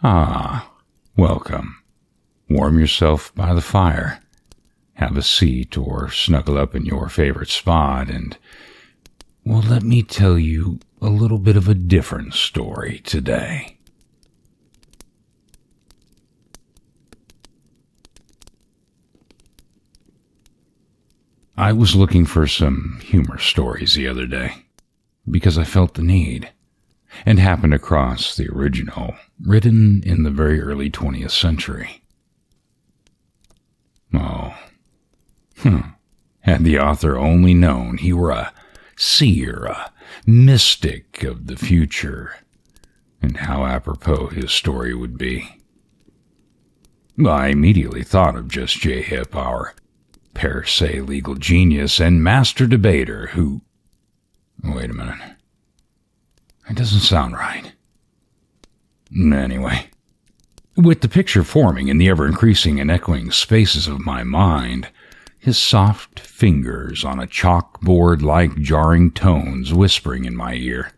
Ah, welcome. Warm yourself by the fire. Have a seat or snuggle up in your favorite spot and, well, let me tell you a little bit of a different story today. I was looking for some humor stories the other day because I felt the need, and happened across the original, written in the very early 20th century. Had the author only known he were a seer, a mystic of the future, and how apropos his story would be. I immediately thought of Just J. Hip, our per se legal genius and master debater who... Wait a minute. That doesn't sound right. Anyway, with the picture forming in the ever-increasing and echoing spaces of my mind, his soft fingers on a chalkboard-like jarring tones whispering in my ear,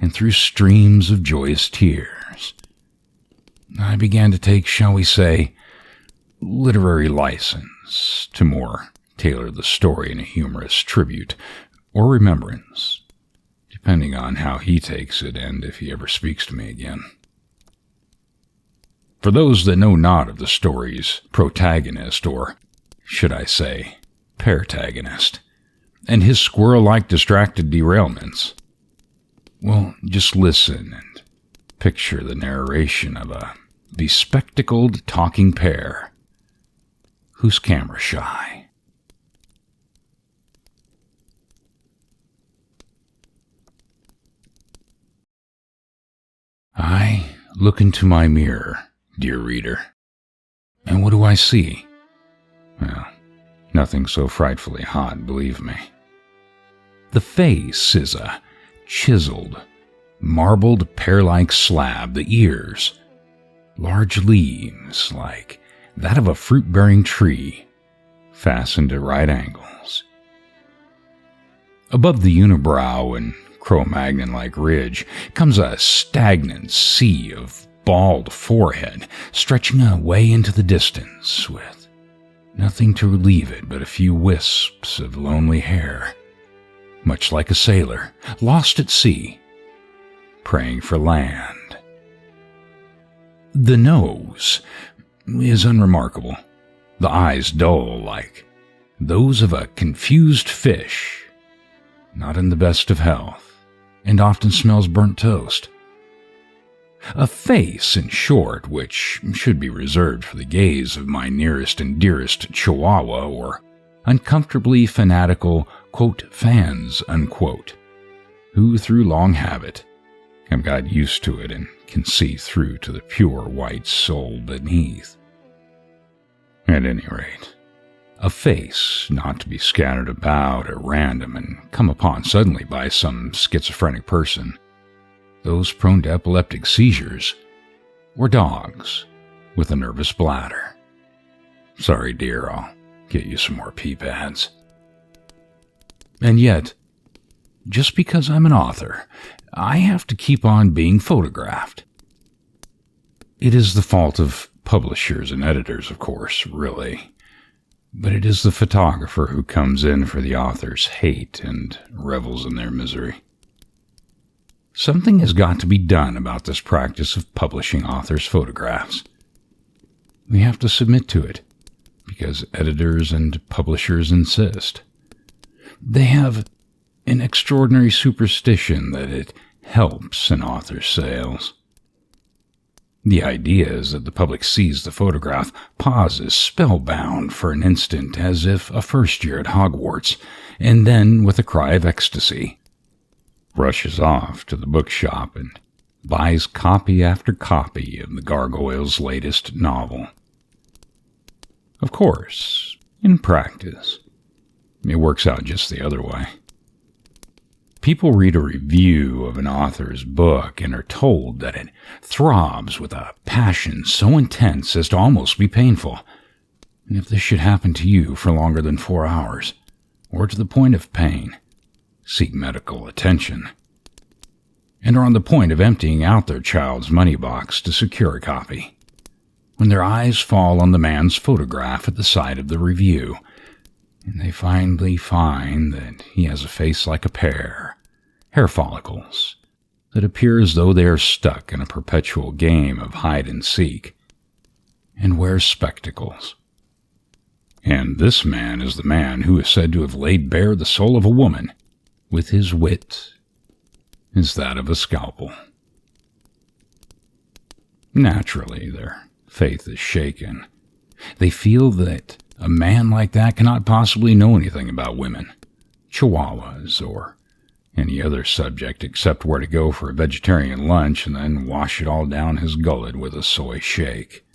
and through streams of joyous tears, I began to take, shall we say, literary license to more tailor the story in a humorous tribute or remembrance, depending on how he takes it and if he ever speaks to me again. For those that know not of the story's protagonist, or should I say, partagonist, and his squirrel-like distracted derailments, well, just listen and picture the narration of a bespectacled talking pear who's camera shy. I look into my mirror, dear reader, and what do I see? Well, nothing so frightfully hot, believe me. The face is a chiseled, marbled pear-like slab, the ears, large leaves like that of a fruit-bearing tree, fastened at right angles. Above the unibrow and Cro-Magnon-like ridge comes a stagnant sea of bald forehead stretching away into the distance with nothing to relieve it but a few wisps of lonely hair, much like a sailor lost at sea, praying for land. The nose is unremarkable, the eyes dull like those of a confused fish, not in the best of health, and often smells burnt toast. A face, in short, which should be reserved for the gaze of my nearest and dearest chihuahua or uncomfortably fanatical, quote, fans, unquote, who through long habit have got used to it and can see through to the pure white soul beneath. At any rate, a face not to be scattered about at random and come upon suddenly by some schizophrenic person, those prone to epileptic seizures, or dogs with a nervous bladder. Sorry, dear, I'll get you some more pee pads. And yet, just because I'm an author, I have to keep on being photographed. It is the fault of publishers and editors, of course, really. But it is the photographer who comes in for the author's hate and revels in their misery. Something has got to be done about this practice of publishing authors' photographs. We have to submit to it, because editors and publishers insist. They have an extraordinary superstition that it helps an author's sales. The idea is that the public sees the photograph, pauses spellbound for an instant as if a first year at Hogwarts, and then, with a cry of ecstasy, rushes off to the bookshop and buys copy after copy of the gargoyle's latest novel. Of course, in practice, it works out just the other way. People read a review of an author's book and are told that it throbs with a passion so intense as to almost be painful. And if this should happen to you for longer than 4 hours, or to the point of pain, seek medical attention. and are on the point of emptying out their child's money box to secure a copy, when their eyes fall on the man's photograph at the side of the review, and they finally find that he has a face like a pear, hair follicles that appear as though they are stuck in a perpetual game of hide and seek, and wears spectacles. And this man is the man who is said to have laid bare the soul of a woman with his wit is that of a scalpel. Naturally, their faith is shaken. They feel that a man like that cannot possibly know anything about women, chihuahuas, or any other subject except where to go for a vegetarian lunch and then wash it all down his gullet with a soy shake.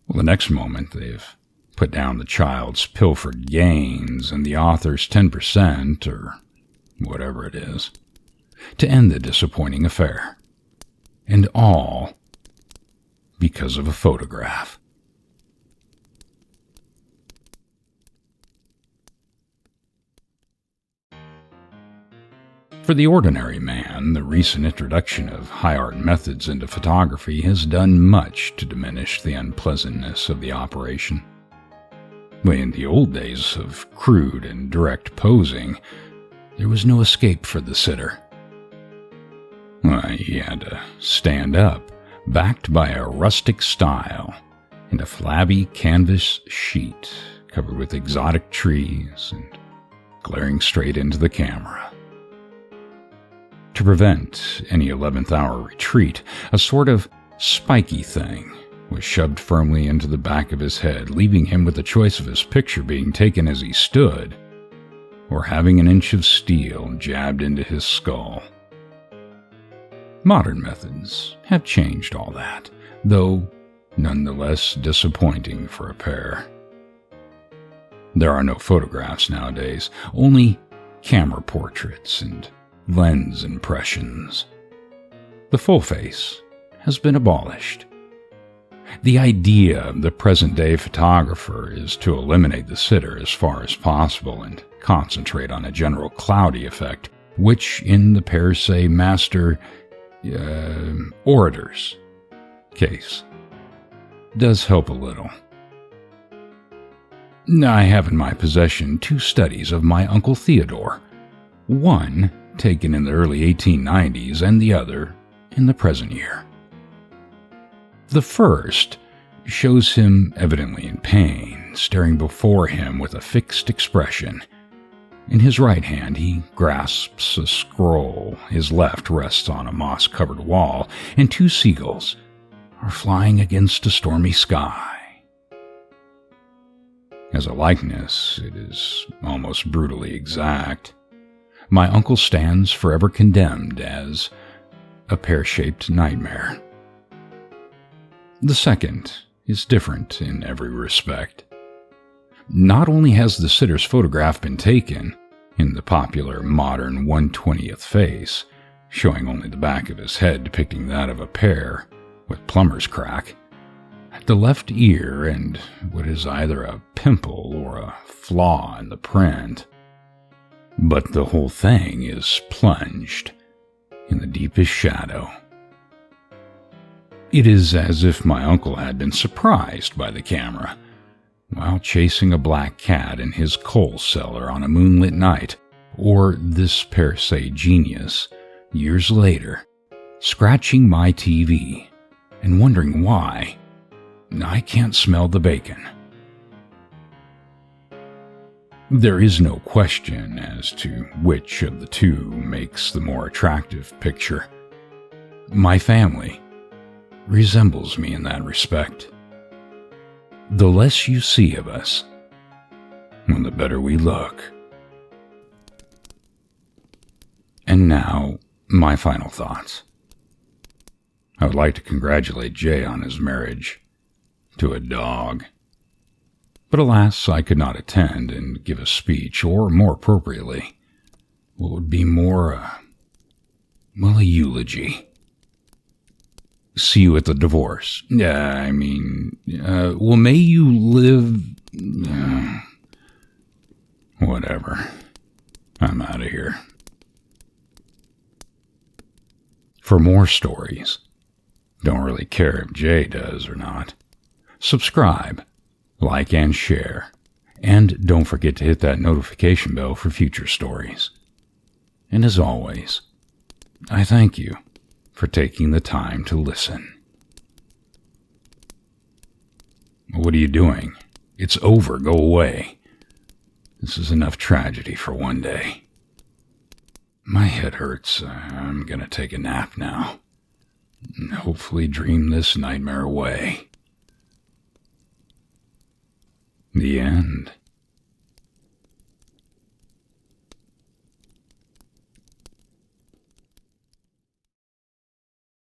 Well, the next moment they've put down the child's pilfered gains and the author's 10%, or whatever it is, to end the disappointing affair. And all because of a photograph. For the ordinary man, the recent introduction of high art methods into photography has done much to diminish the unpleasantness of the operation. In the old days of crude and direct posing, there was no escape for the sitter. He had to stand up, backed by a rustic style, and a flabby canvas sheet covered with exotic trees and glaring straight into the camera. To prevent any 11th hour retreat, a sort of spiky thing was shoved firmly into the back of his head, leaving him with the choice of his picture being taken as he stood, or having an inch of steel jabbed into his skull. Modern methods have changed all that, though nonetheless disappointing for a pair. There are no photographs nowadays, only camera portraits and lens impressions. The full face has been abolished. The idea of the present-day photographer is to eliminate the sitter as far as possible and concentrate on a general cloudy effect, which, in the per se master orator's case, does help a little. I have in my possession 2 studies of my Uncle Theodore, one taken in the early 1890s and the other in the present year. The first shows him evidently in pain, staring before him with a fixed expression. In his right hand he grasps a scroll, his left rests on a moss-covered wall, and 2 seagulls are flying against a stormy sky. As a likeness, it is almost brutally exact. My uncle stands forever condemned as a pear-shaped nightmare. The second is different in every respect. Not only has the sitter's photograph been taken in the popular modern 1/20th face, showing only the back of his head depicting that of a pear with plumber's crack, the left ear and what is either a pimple or a flaw in the print, but the whole thing is plunged in the deepest shadow. It is as if my uncle had been surprised by the camera while chasing a black cat in his coal cellar on a moonlit night, or this per se genius, years later, scratching my TV and wondering why I can't smell the bacon. There is no question as to which of the 2 makes the more attractive picture. My family resembles me in that respect. The less you see of us, the better we look. And now, my final thoughts. I would like to congratulate Jay on his marriage to a dog. But alas, I could not attend and give a speech, or more appropriately, what would be more, a eulogy. See you at the divorce. May you live... whatever. I'm out of here. for more stories. Don't really care if Jay does or not. Subscribe, like, and share. And don't forget to hit that notification bell for future stories. And as always, I thank you for taking the time to listen. What are you doing? It's over. Go away. This is enough tragedy for one day. My head hurts. I'm gonna take a nap now. And hopefully dream this nightmare away. The end.